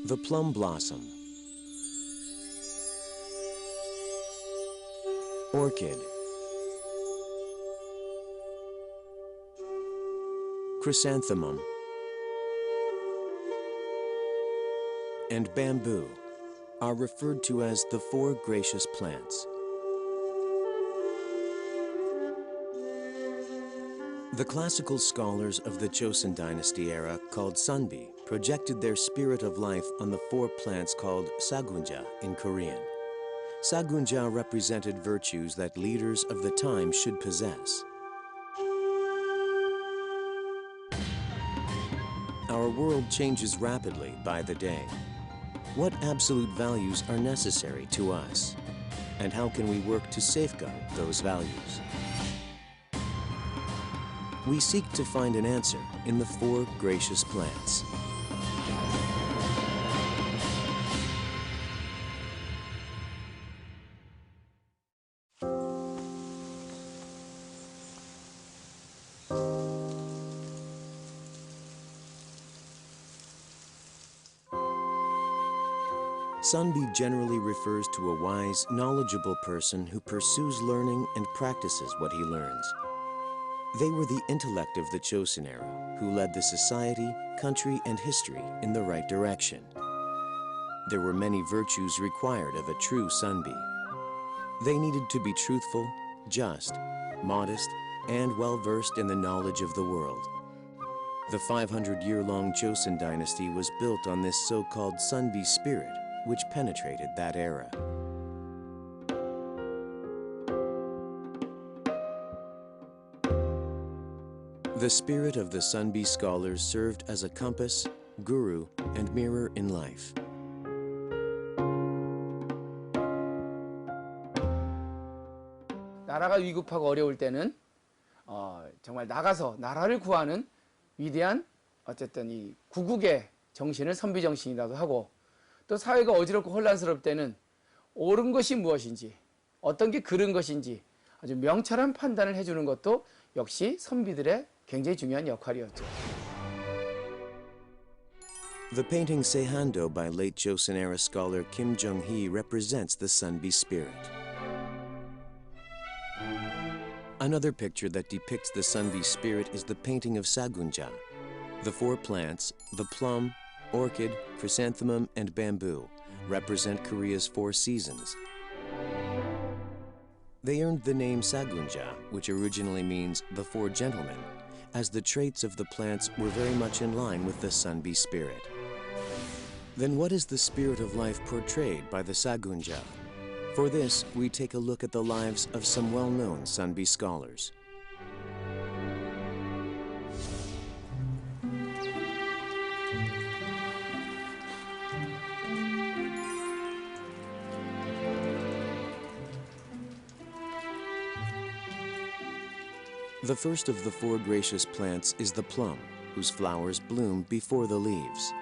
The plum blossom, orchid, chrysanthemum, and bamboo are referred to as the four gracious plants. The classical scholars of the Joseon dynasty era, called sunbi, projected their spirit of life on the four plants called sagunja in Korean. Sagunja represented virtues that leaders of the time should possess. Our world changes rapidly by the day. What absolute values are necessary to us? And how can we work to safeguard those values? We seek to find an answer in the four gracious plants. Sunbi generally refers to a wise, knowledgeable person who pursues learning and practices what he learns. They were the intellect of the Joseon era, who led the society, country, and history in the right direction. There were many virtues required of a true sunbi. They needed to be truthful, just, modest, and well-versed in the knowledge of the world. The 500-year-long Joseon dynasty was built on this so-called sunbi spirit, which penetrated that era. The spirit of the sunbi scholars served as a compass, guru, and mirror in life. 나라가 위급하고 어려울 때는 정말 나가서 나라를 구하는 위대한 어쨌든 이 구국의 정신을 선비 정신이라고 하고, 또 사회가 어지럽고 혼란스러울 때는 옳은 것이 무엇인지, 어떤 게 그른 것인지 아주 명철한 판단을 해주는 것도 역시 선비들의 굉장히 중요한 역할이었죠. The painting Seihando by late Joseon era scholar Kim Jung-hee represents the sunbi spirit. Another picture that depicts the sunbi spirit is the painting of Sagunja. The four plants, the plum, orchid, chrysanthemum, and bamboo, represent Korea's four seasons. They earned the name Sagunja, which originally means the four gentlemen, as the traits of the plants were very much in line with the sunbi spirit. Then what is the spirit of life portrayed by the Sagunja? For this, we take a look at the lives of some well-known sunbi scholars. The first of the four gracious plants is the plum, whose flowers bloom before the leaves.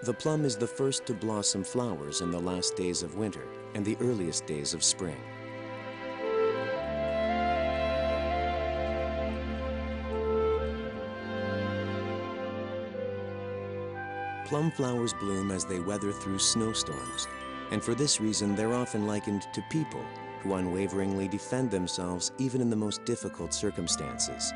The plum is the first to blossom flowers in the last days of winter and the earliest days of spring. Plum flowers bloom as they weather through snowstorms, and for this reason they're often likened to people who unwaveringly defend themselves even in the most difficult circumstances.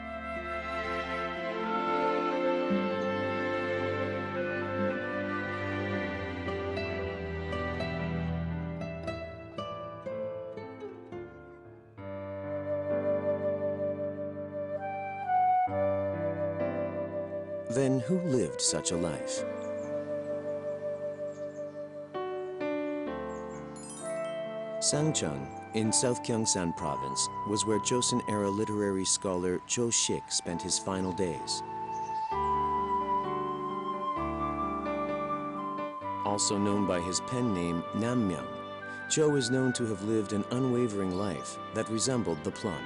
Then who lived such a life? Sangcheon, in South Gyeongsang Province, was where Joseon-era literary scholar Jo Shik spent his final days. Also known by his pen name Nammyeong, Jo is known to have lived an unwavering life that resembled the plum.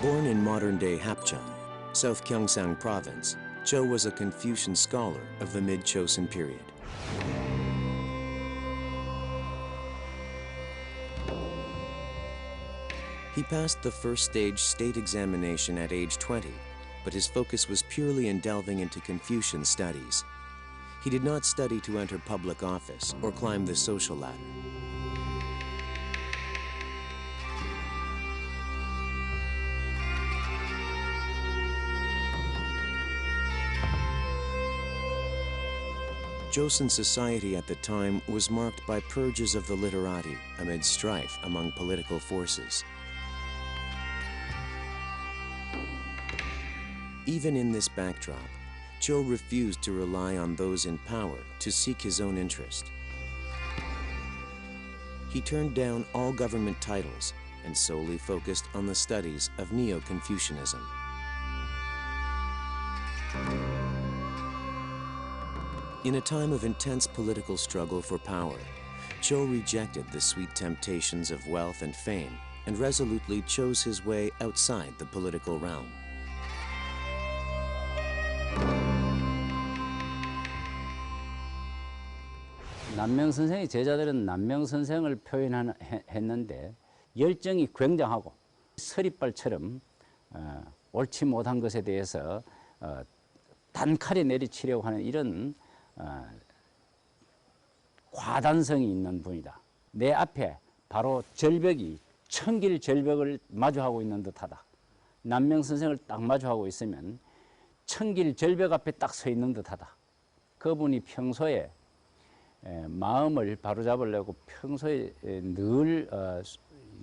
Born in modern-day Hapcheon, South Gyeongsang Province, Jo was a Confucian scholar of the mid-Joseon period. He passed the first stage state examination at age 20, but his focus was purely in delving into Confucian studies. He did not study to enter public office or climb the social ladder. Joseon society at the time was marked by purges of the literati amid strife among political forces. Even in this backdrop, Jo refused to rely on those in power to seek his own interest. He turned down all government titles and solely focused on the studies of Neo-Confucianism. In a time of intense political struggle for power, Jo rejected the sweet temptations of wealth and fame and resolutely chose his way outside the political realm. 남명 선생의 제자들은 남명 선생을 표현했는데 열정이 굉장하고 서리발처럼 옳지 못한 것에 대해서 단칼에 내리치려고 하는 이런 과단성이 있는 분이다. 내 앞에 바로 절벽이 천길 절벽을 마주하고 있는 듯하다. 남명 선생을 딱 마주하고 있으면 천길 절벽 앞에 딱 서 있는 듯하다. 그분이 평소에 마음을 바로잡으려고 평소에 늘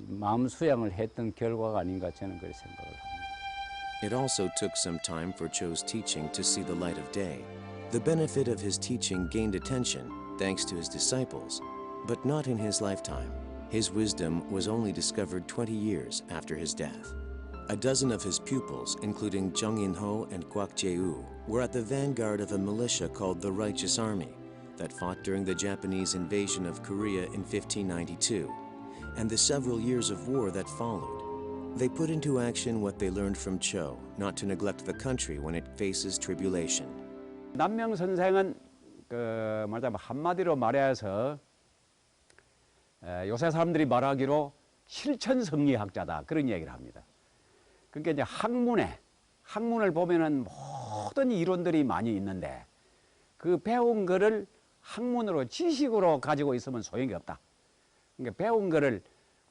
마음 수양을 했던 결과가 아닌가 저는 그렇게 생각을 합니다. It also took some time for Cho's teaching to see the light of day. The benefit of his teaching gained attention thanks to his disciples, but not in his lifetime. His wisdom was only discovered 20 years after his death. A dozen of his pupils, including Jung In-ho and Kwak Jae-woo, were at the vanguard of a militia called the Righteous Army that fought during the Japanese invasion of Korea in 1592 and the several years of war that followed. They put into action what they learned from Cho, not to neglect the country when it faces tribulation. 남명 선생은 말하자면 한마디로 말해서 요새 사람들이 말하기로 실천성리학자다 그런 얘기를 합니다. 그러니까 이제 학문을 보면은 모든 이론들이 많이 있는데 그 배운 거를 학문으로 지식으로 가지고 있으면 소용이 없다. 그러니까 배운 거를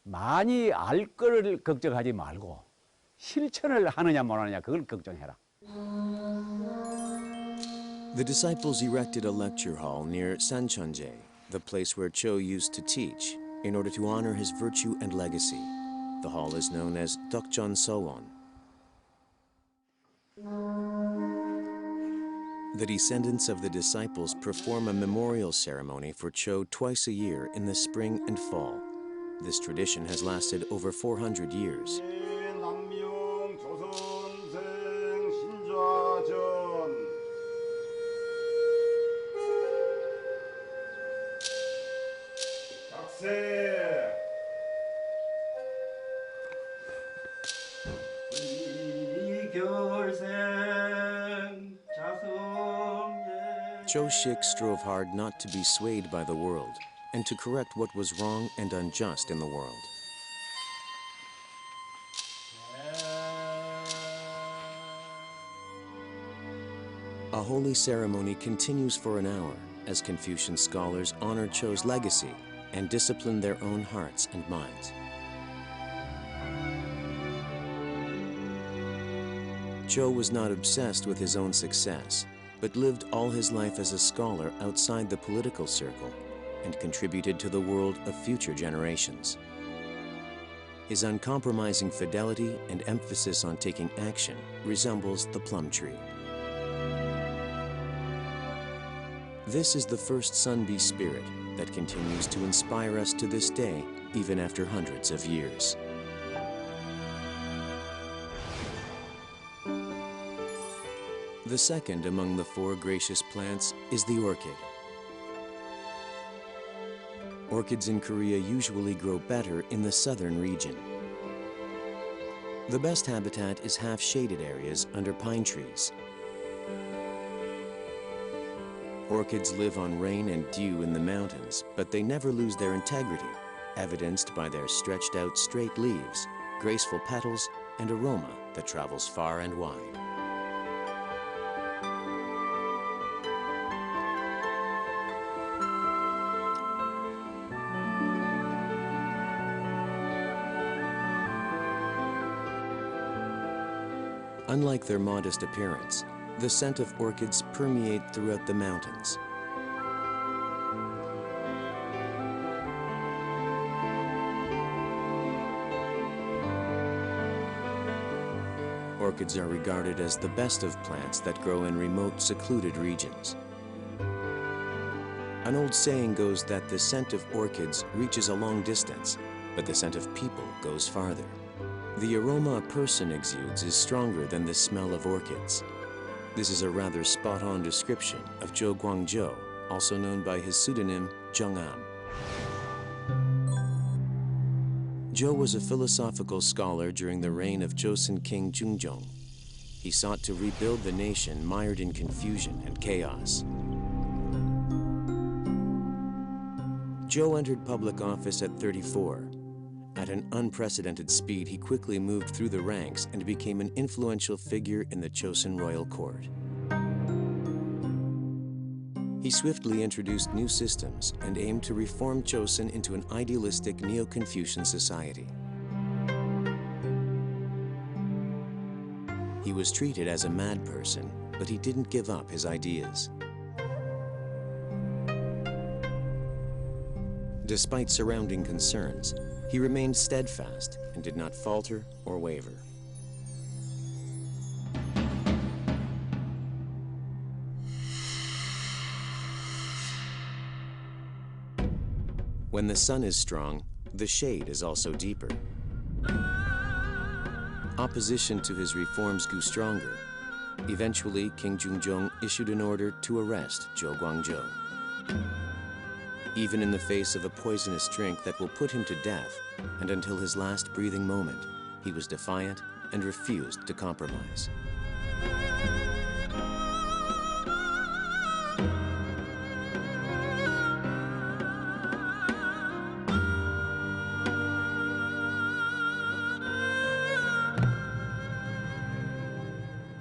많이 알 거를 걱정하지 말고 실천을 하느냐 못 하느냐 그걸 걱정해라. The disciples erected a lecture hall near Sancheonje, the place where Cho used to teach, in order to honor his virtue and legacy. The hall is known as Dokjeon Sowon. The descendants of the disciples perform a memorial ceremony for Cho twice a year in the spring and fall. This tradition has lasted over 400 years. Jo Shik strove hard not to be swayed by the world and to correct what was wrong and unjust in the world. A holy ceremony continues for an hour as Confucian scholars honor Cho's legacy and discipline their own hearts and minds. Cho was not obsessed with his own success, but lived all his life as a scholar outside the political circle and contributed to the world of future generations. His uncompromising fidelity and emphasis on taking action resembles the plum tree. This is the first sunbi spirit that continues to inspire us to this day, even after hundreds of years. The second among the four gracious plants is the orchid. Orchids in Korea usually grow better in the southern region. The best habitat is half-shaded areas under pine trees. Orchids live on rain and dew in the mountains, but they never lose their integrity, evidenced by their stretched out straight leaves graceful petals, and aroma that travels far and wide. Unlike their modest appearance, the scent of orchids permeate throughout the mountains. Orchids are regarded as the best of plants that grow in remote, secluded regions. An old saying goes that the scent of orchids reaches a long distance, but the scent of people goes farther. The aroma a person exudes is stronger than the smell of orchids. This is a rather spot-on description of Jo Gwang-jo, also known by his pseudonym Jung. Jo was a philosophical scholar during the reign of Joseon King Jung. He sought to rebuild the nation mired in confusion and chaos. Jo entered public office at 34. At an unprecedented speed, he quickly moved through the ranks and became an influential figure in the Joseon royal court. He swiftly introduced new systems and aimed to reform Joseon into an idealistic Neo-Confucian society. He was treated as a mad person, but he didn't give up his ideas. Despite surrounding concerns, he remained steadfast and did not falter or waver. When the sun is strong, the shade is also deeper. Opposition to his reforms grew stronger. Eventually, King Jung issued an order to arrest Jo Gwang-jo. Even in the face of a poisonous drink that will put him to death, and until his last breathing moment, he was defiant and refused to compromise.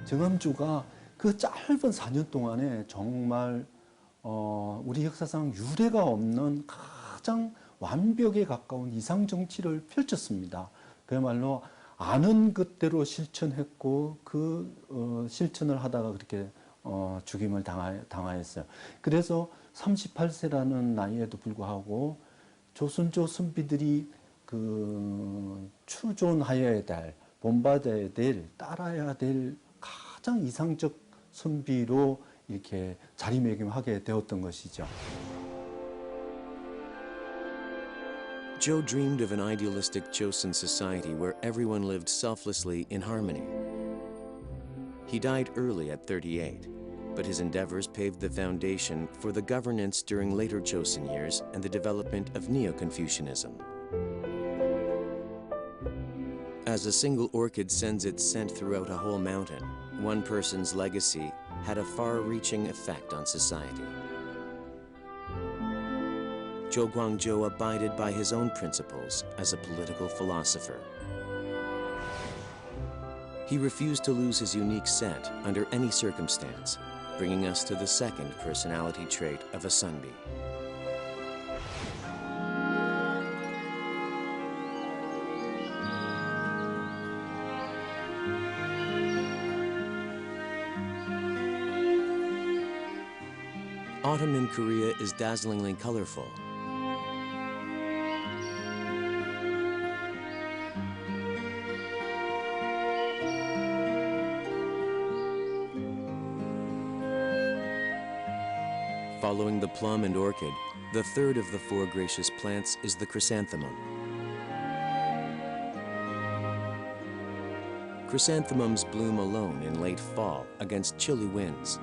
정암주가 그 짧은 4년 동안에 정말 우리 역사상 유례가 없는 가장 완벽에 가까운 이상 정치를 펼쳤습니다. 그야말로 아는 것대로 실천했고 그 실천을 하다가 그렇게 죽임을 당하였어요. 그래서 38세라는 나이에도 불구하고 조선조 선비들이 그 추존하여야 될, 본받아야 될, 따라야 될 가장 이상적 선비로 이렇게 자리매김하게 되었던 것이죠. Jo dreamed of an idealistic Joseon society where everyone lived selflessly in harmony. He died early at 38, but his endeavors paved the foundation for the governance during later Joseon years and the development of Neo-Confucianism. As a single orchid sends its scent throughout a whole mountain, one person's legacy had a far-reaching effect on society. Jo Gwang-jo abided by his own principles as a political philosopher. He refused to lose his unique scent under any circumstance, bringing us to the second personality trait of a sunbi. Autumn in Korea is dazzlingly colorful. Following the plum and orchid, the third of the four gracious plants is the chrysanthemum. Chrysanthemums bloom alone in late fall against chilly winds.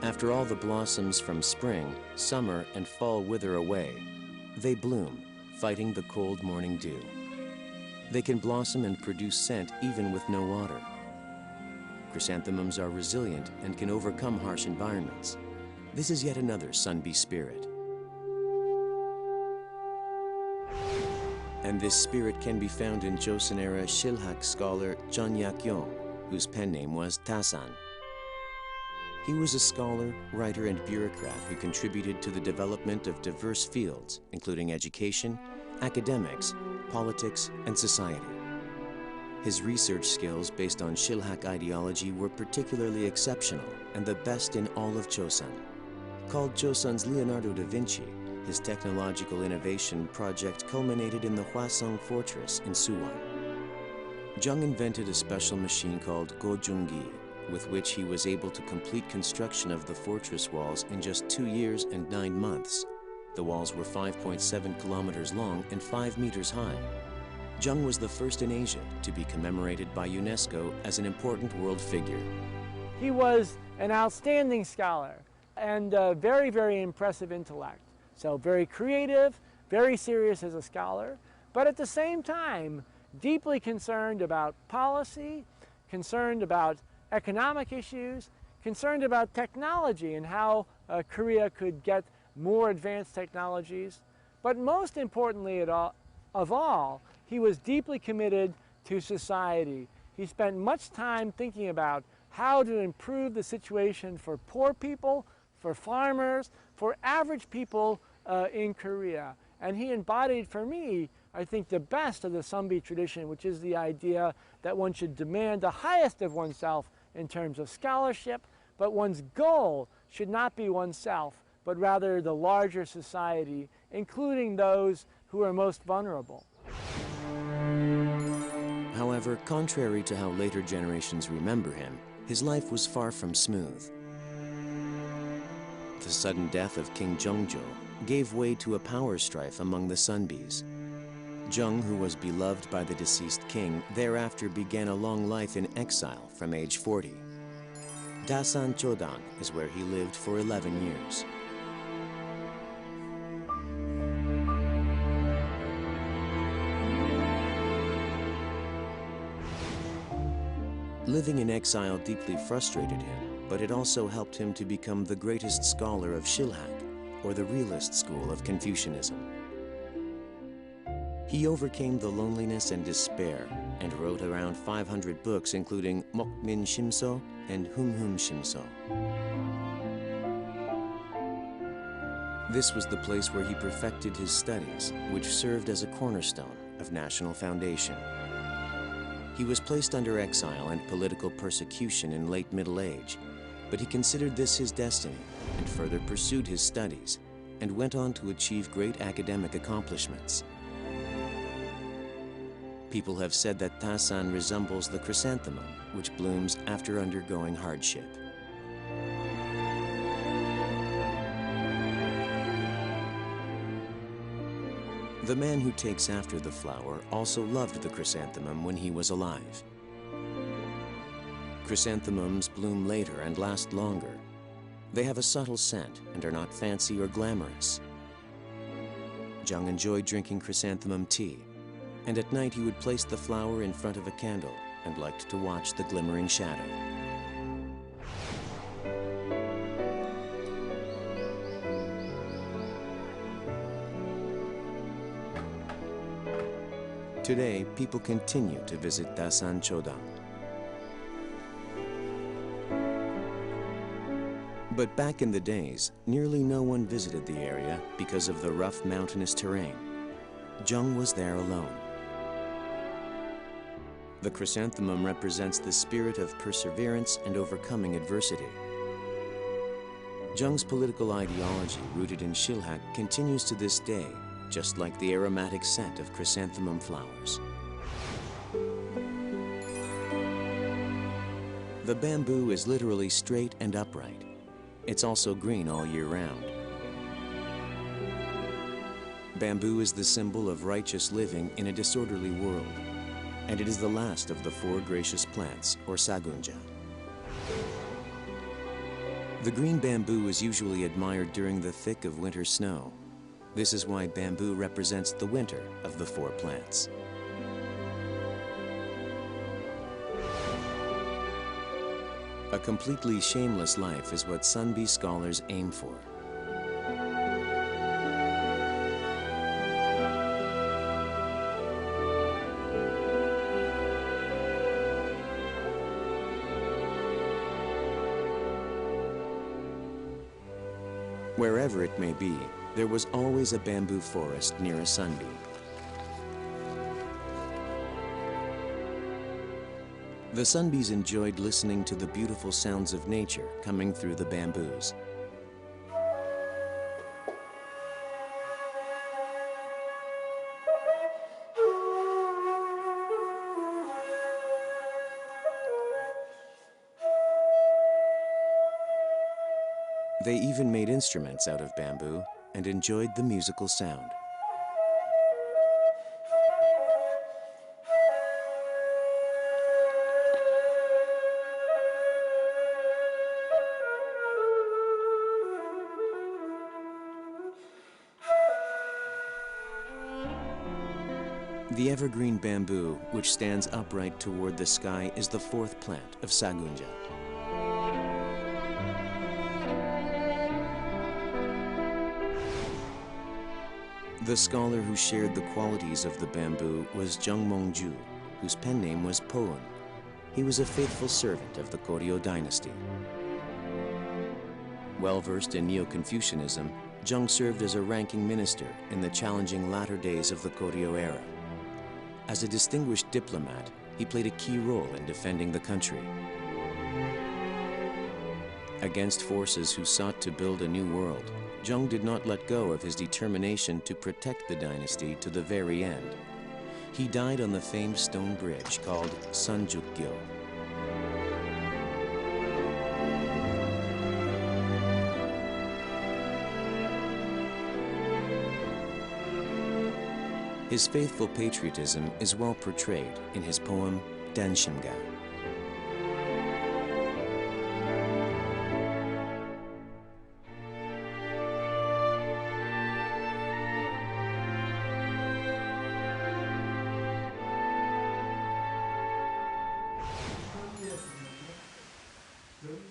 After all the blossoms from spring, summer, and fall wither away, they bloom, fighting the cold morning dew. They can blossom and produce scent even with no water. Chrysanthemums are resilient and can overcome harsh environments. This is yet another sunbi spirit. And this spirit can be found in Joseon-era Shilhak scholar Jeon Yak-yong, whose pen name was Tasan. He was a scholar, writer, and bureaucrat who contributed to the development of diverse fields, including education, academics, politics, and society. His research skills based on Shilhak ideology were particularly exceptional and the best in all of Joseon. Called Joseon's Leonardo da Vinci, his technological innovation project culminated in the Hwasong Fortress in Suwon. Jung invented a special machine called Gojunggi, with which he was able to complete construction of the fortress walls in just 2 years and 9 months. The walls were 5.7 kilometers long and 5 meters high. Jung was the first in Asia to be commemorated by UNESCO as an important world figure. He was an outstanding scholar and very, very impressive intellect. So very creative, very serious as a scholar, but at the same time, deeply concerned about policy, concerned about economic issues, concerned about technology and how Korea could get more advanced technologies. But most importantly of all, he was deeply committed to society. He spent much time thinking about how to improve the situation for poor people, for farmers, for average people in Korea. And he embodied, for me, I think, the best of the sunbi tradition, which is the idea that one should demand the highest of oneself in terms of scholarship, but one's goal should not be oneself, but rather the larger society, including those who are most vulnerable. However, contrary to how later generations remember him, his life was far from smooth. The sudden death of King Jung-jo gave way to a power strife among the sunbis. Jung, who was beloved by the deceased king, thereafter began a long life in exile from age 40. Dasan Chodang is where he lived for 11 years. Living in exile deeply frustrated him, but it also helped him to become the greatest scholar of Shilhak, or the realist school of Confucianism. He overcame the loneliness and despair and wrote around 500 books, including Mokmin Shimso and Humhum Shimso. This was the place where he perfected his studies, which served as a cornerstone of national foundation. He was placed under exile and political persecution in late middle age, but he considered this his destiny and further pursued his studies and went on to achieve great academic accomplishments. People have said that Tasan resembles the chrysanthemum, which blooms after undergoing hardship. The man who takes after the flower also loved the chrysanthemum when he was alive. Chrysanthemums bloom later and last longer. They have a subtle scent and are not fancy or glamorous. Jung enjoyed drinking chrysanthemum tea, and at night he would place the flower in front of a candle and liked to watch the glimmering shadow. Today, people continue to visit Dasan Chodang. But back in the days, nearly no one visited the area because of the rough mountainous terrain. Jung was there alone. The chrysanthemum represents the spirit of perseverance and overcoming adversity. Jung's political ideology, rooted in Shilhak, continues to this day, just like the aromatic scent of chrysanthemum flowers. The bamboo is literally straight and upright. It's also green all year round. Bamboo is the symbol of righteous living in a disorderly world, and it is the last of the 4 gracious plants, or sagunja. The green bamboo is usually admired during the thick of winter snow. This is why bamboo represents the winter of the 4 plants. A completely shameless life is what sunbi scholars aim for. Wherever it may be, there was always a bamboo forest near a sunbi. The sunbis enjoyed listening to the beautiful sounds of nature coming through the bamboos. They even made instruments out of bamboo and enjoyed the musical sound. The evergreen bamboo, which stands upright toward the sky, is the fourth plant of Sagunja. The scholar who shared the qualities of the bamboo was Jung Mong-ju, whose pen name was Poon. He was a faithful servant of the Goryeo dynasty. Well-versed in Neo-Confucianism, Jung served as a ranking minister in the challenging latter days of the Goryeo era. As a distinguished diplomat, he played a key role in defending the country. Against forces who sought to build a new world, Jung did not let go of his determination to protect the dynasty to the very end. He died on the famed stone bridge called Sunjuk-gyo. His faithful patriotism is well portrayed in his poem Danshimga.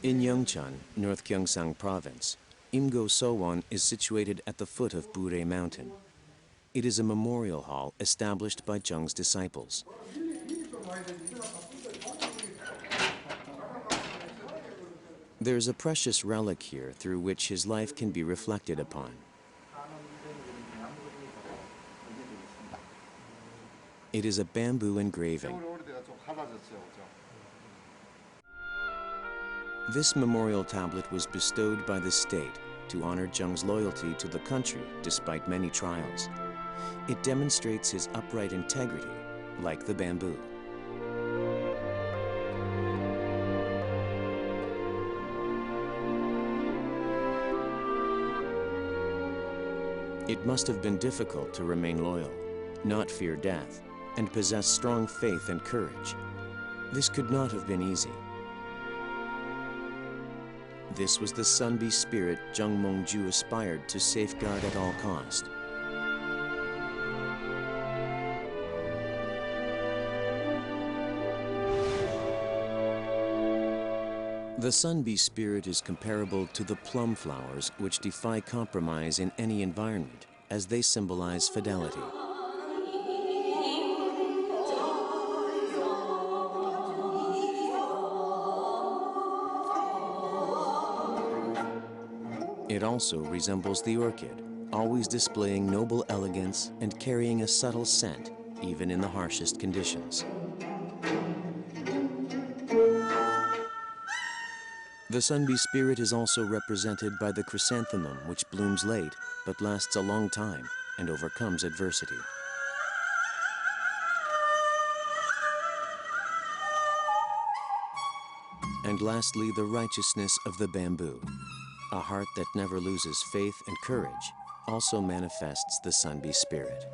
In Yeongcheon, North Gyeongsang Province, Imgo Sowon is situated at the foot of Bure Mountain. It is a memorial hall established by Jung's disciples. There's a precious relic here through which his life can be reflected upon. It is a bamboo engraving. This memorial tablet was bestowed by the state to honor Jung's loyalty to the country despite many trials. It demonstrates his upright integrity, like the bamboo. It must have been difficult to remain loyal, not fear death, and possess strong faith and courage. This could not have been easy. This was the sunbi spirit Jung Mong-ju aspired to safeguard at all cost. The sunbi spirit is comparable to the plum flowers, which defy compromise in any environment, as they symbolize fidelity. It also resembles the orchid, always displaying noble elegance and carrying a subtle scent, even in the harshest conditions. The sunbi spirit is also represented by the chrysanthemum, which blooms late but lasts a long time and overcomes adversity. And lastly, the righteousness of the bamboo. A heart that never loses faith and courage also manifests the sunbi spirit.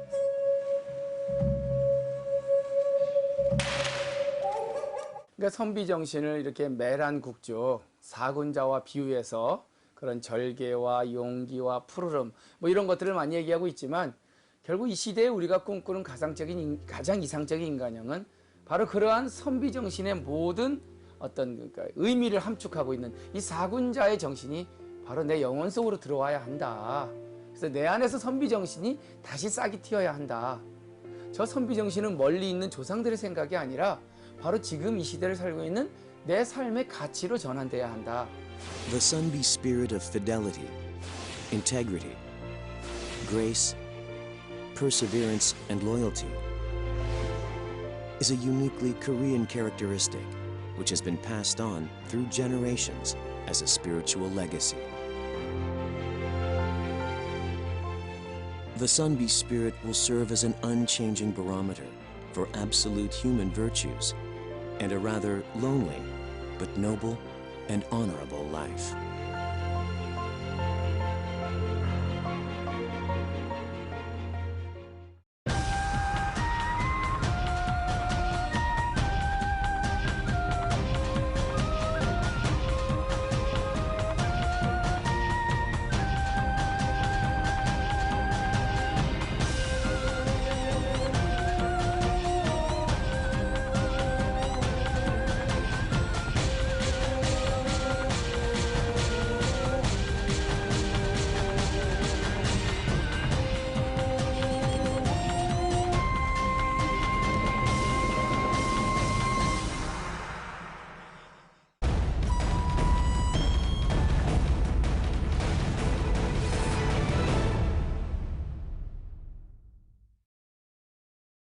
그러니까 선비 정신을 이렇게 매란 국조, 사군자와 비유해서 그런 절개와 용기와 푸르름 뭐 이런 것들을 많이 얘기하고 있지만 결국 이 시대에 우리가 꿈꾸는 가장 이상적인 인간형은 바로 그러한 선비 정신의 모든 어떤 그러니까 의미를 함축하고 있는 이 사군자의 정신이 바로 내 영혼 속으로 들어와야 한다. 그래서 내 안에서 선비 정신이 다시 싹이 튀어야 한다. 저 선비 정신은 멀리 있는 조상들의 생각이 아니라 바로 지금 이 시대를 살고 있는 내 삶의 가치로 전환돼야 한다. The sunbi spirit of fidelity integrity, grace, perseverance, and loyalty is a uniquely Korean characteristic which has been passed on through generations as a spiritual legacy. The sunbi spirit will serve as an unchanging barometer for absolute human virtues and a rather lonely but noble and honorable life.